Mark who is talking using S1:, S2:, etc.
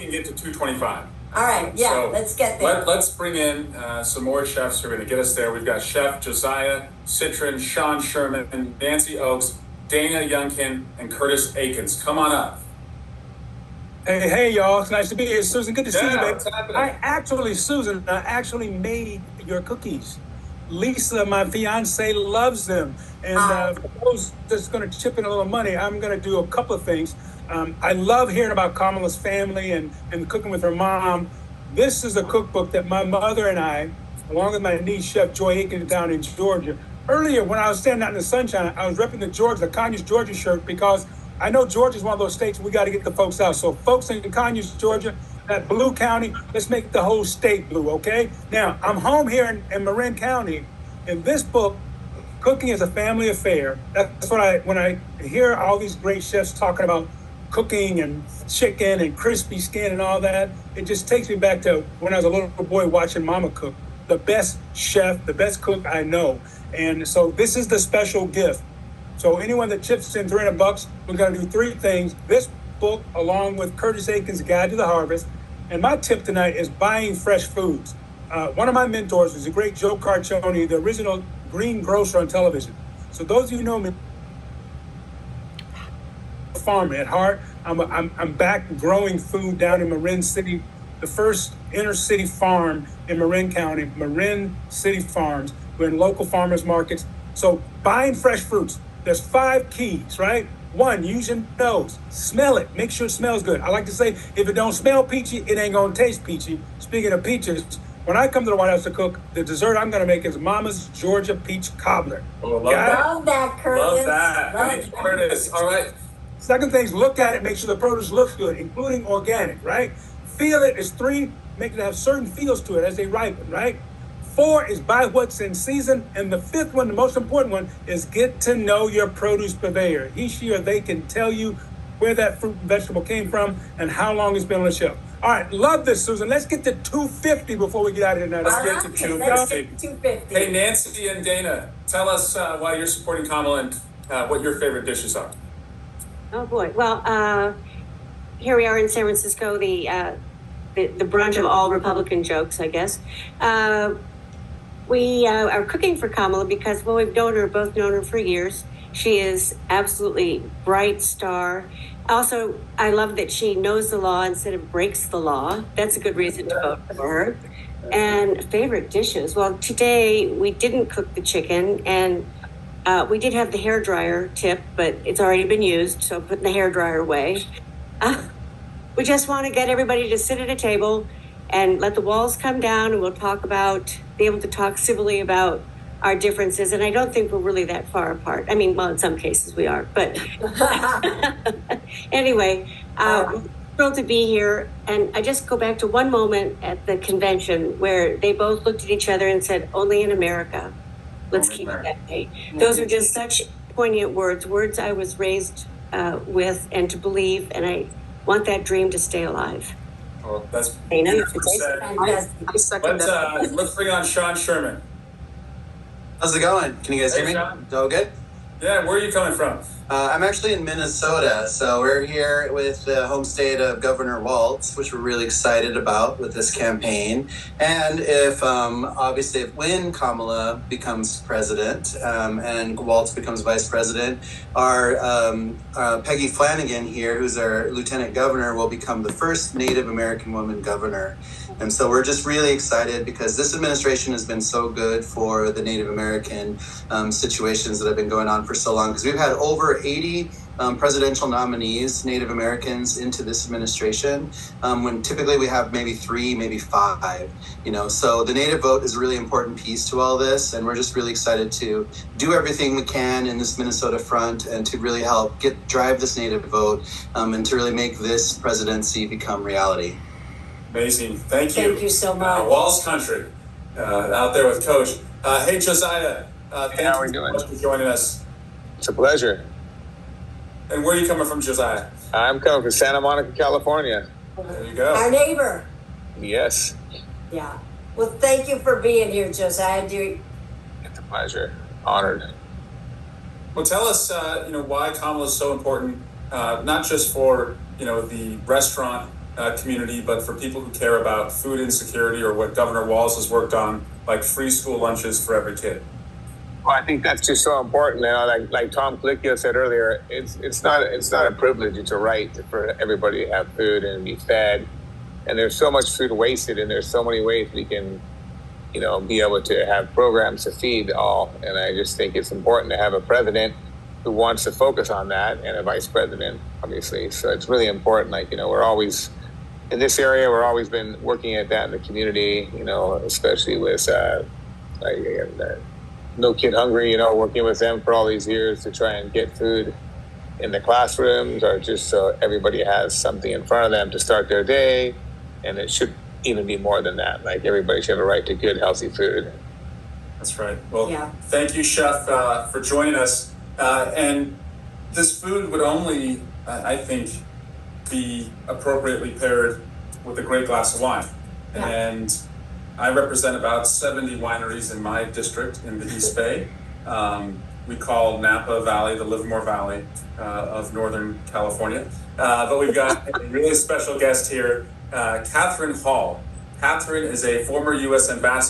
S1: can get to 225.
S2: All right, yeah, so let's get there.
S1: Let's bring in some more chefs who are going to get us there. We've got Chef Josiah Citron, Sean Sherman, Nancy Oakes, Dana Youngkin, and Curtis Aikens. Come on up.
S3: Hey, y'all. It's nice to be here. Susan, good to see you, baby.
S1: What's happening?
S3: Susan, I actually made your cookies. Lisa, my fiance, loves them. And for those that's going to chip in a little money, I'm going to do a couple of things. I love hearing about Kamala's family and cooking with her mom. This is a cookbook that my mother and I, along with my niece, Chef Joy Aikens down in Georgia. Earlier, when I was standing out in the sunshine, I was repping the Conyers, Georgia shirt because I know Georgia's one of those states we got to get the folks out. So folks in Conyers, Georgia, that blue county, let's make the whole state blue, okay? Now, I'm home here in Marin County. In this book, Cooking is a Family Affair. That's what when I hear all these great chefs talking about cooking and chicken and crispy skin and all that, it just takes me back to when I was a little boy watching Mama cook. The best chef, the best cook I know. And so this is the special gift. So anyone that chips in $300, we're going to do three things. This book, along with Curtis Aikens' Guide to the Harvest. And my tip tonight is buying fresh foods. One of my mentors was the great Joe Carcione, the original green grocer on television. So those of you who know me, farmer at heart. I'm back growing food down in Marin City, the first inner city farm in Marin County, Marin City Farms. We're in local farmers markets. So buying fresh fruits, there's 5 keys, right? 1, use your nose, smell it, make sure it smells good. I like to say, if it don't smell peachy, it ain't gonna taste peachy. Speaking of peaches, when I come to the White House to cook, the dessert I'm gonna make is Mama's Georgia Peach Cobbler.
S1: Oh, love
S2: that, Curtis.
S1: Love that. Thank you, Curtis. All right.
S3: Second thing is look at it, make sure the produce looks good, including organic, right? Feel it is 3, make it have certain feels to it as they ripen, right? 4 is buy what's in season. And the 5th one, the most important one, is get to know your produce purveyor. He, she, or they can tell you where that fruit and vegetable came from and how long it's been on the shelf. All right, love this, Susan. Let's get to 250 before we get out of here now.
S1: Let's get to 250. Hey, Nancy and Dana, tell us why you're supporting Kamala and what your favorite dishes are.
S4: Oh boy. Well, here we are in San Francisco, the brunch of all Republican jokes, I guess. We are cooking for Kamala because, well, we've both known her for years. She is absolutely bright star. Also, I love that she knows the law instead of breaks the law. That's a good reason to vote for her. And favorite dishes. Well, today we didn't cook the chicken, and we did have the hairdryer tip, but it's already been used, so putting the hairdryer away. We just want to get everybody to sit at a table and let the walls come down, and we'll be able to talk civilly about our differences. And I don't think we're really that far apart. I mean, well, in some cases we are, but anyway, I'm thrilled to be here. And I just go back to one moment at the convention where they both looked at each other and said, "Only in America. Let's keep it that way." Those are just such poignant words I was raised with and to believe, and I want that dream to stay alive.
S1: Well, that's
S4: beautiful
S1: said. Let's bring on Sean Sherman.
S5: How's it going? Can you guys hear me?
S1: Sean.
S5: Is all good?
S1: Yeah, where are you coming from?
S5: I'm actually in Minnesota, so we're here with the home state of Governor Walz, which we're really excited about with this campaign. And if when Kamala becomes president and Walz becomes vice president, our Peggy Flanagan here, who's our lieutenant governor, will become the first Native American woman governor. And so we're just really excited because this administration has been so good for the Native American situations that have been going on for so long. Because we've had over 80 presidential nominees, Native Americans, into this administration, when typically we have maybe 3, maybe 5. So the Native vote is a really important piece to all this, and we're just really excited to do everything we can in this Minnesota front and to really help drive this Native vote and to really make this presidency become reality.
S1: Amazing. Thank you.
S2: Thank you so much.
S1: Walls Country, out there with Coach. Hey, Josiah. Thank you so much for joining us.
S6: It's a pleasure.
S1: And where are you coming from, Josiah?
S6: I'm coming from Santa Monica, California.
S1: There you go.
S2: Our neighbor.
S6: Yes.
S2: Yeah. Well, thank you for being here, Josiah.
S6: It's a pleasure. Honored.
S1: Well, tell us, why Kamala is so important, not just for, the restaurant community, but for people who care about food insecurity or what Governor Walz has worked on, like free school lunches for every kid.
S6: Well, I think that's just so important. You know, like Tom Colicchio said earlier, it's not a privilege; it's a right for everybody to have food and be fed. And there's so much food wasted, and there's so many ways we can, you know, be able to have programs to feed all. And I just think it's important to have a president who wants to focus on that, and a vice president, obviously. So it's really important. Like, you know, we're always in this area. We're always been working at that in the community. You know, especially with No Kid Hungry, you know, working with them for all these years to try and get food in the classrooms, or just so everybody has something in front of them to start their day. And it should even be more than that. Like, everybody should have a right to good, healthy food.
S1: That's right. Well,
S2: Yeah.
S1: thank you, Chef, for joining us. And this food would only, I think, be appropriately paired with a great glass of wine.
S2: Yeah.
S1: And I represent about 70 wineries in my district in the East Bay. We call Napa Valley the Livermore Valley of Northern California. But we've got a really special guest here, Catherine Hall. Catherine is a former U.S. ambassador